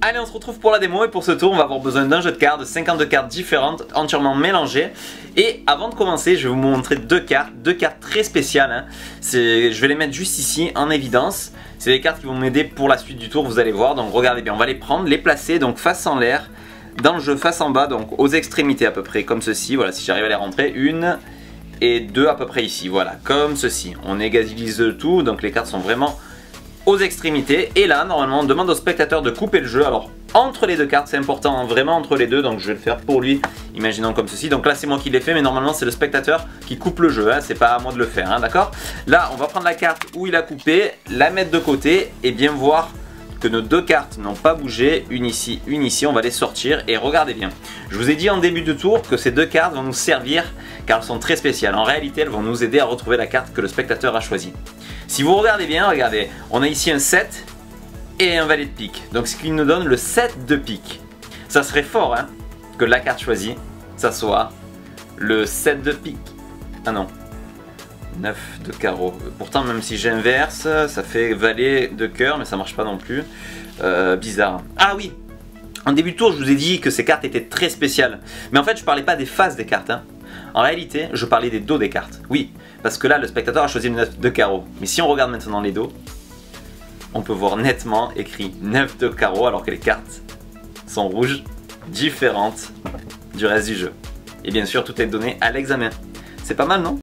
Allez, on se retrouve pour la démo et pour ce tour on va avoir besoin d'un jeu de cartes, de 52 cartes différentes, entièrement mélangées. Et avant de commencer, je vais vous montrer deux cartes très spéciales. Hein. Je vais les mettre juste ici en évidence. C'est des cartes qui vont m'aider pour la suite du tour, vous allez voir. Donc regardez bien, on va les prendre, les placer donc face en l'air, dans le jeu face en bas, donc aux extrémités à peu près, comme ceci. Voilà, si j'arrive à les rentrer, une et deux à peu près ici, voilà, comme ceci. On égalise le tout, donc les cartes sont vraiment aux extrémités. Et là, normalement, on demande au spectateur de couper le jeu. Alors, entre les deux cartes, c'est important, hein, vraiment entre les deux. Donc, je vais le faire pour lui, imaginons comme ceci. Donc là, c'est moi qui l'ai fait, mais normalement, c'est le spectateur qui coupe le jeu. Hein, c'est pas à moi de le faire, hein, d'accord? Là, on va prendre la carte où il a coupé, la mettre de côté et bien voir que nos deux cartes n'ont pas bougé, une ici, on va les sortir et regardez bien. Je vous ai dit en début de tour que ces deux cartes vont nous servir car elles sont très spéciales. En réalité, elles vont nous aider à retrouver la carte que le spectateur a choisie. Si vous regardez bien, regardez, on a ici un 7 et un valet de pique. Donc ce qui nous donne le 7 de pique. Ça serait fort hein, que la carte choisie, ça soit le 7 de pique. Ah non. 9 de carreau. Pourtant même si j'inverse, ça fait valet de cœur, mais ça marche pas non plus. Bizarre. Ah oui, en début de tour je vous ai dit que ces cartes étaient très spéciales. Mais en fait je parlais pas des faces des cartes. Hein. En réalité je parlais des dos des cartes. Oui, parce que là le spectateur a choisi le 9 de carreau. Mais si on regarde maintenant les dos, on peut voir nettement écrit 9 de carreau alors que les cartes sont rouges, différentes du reste du jeu. Et bien sûr tout est donné à l'examen. C'est pas mal non ?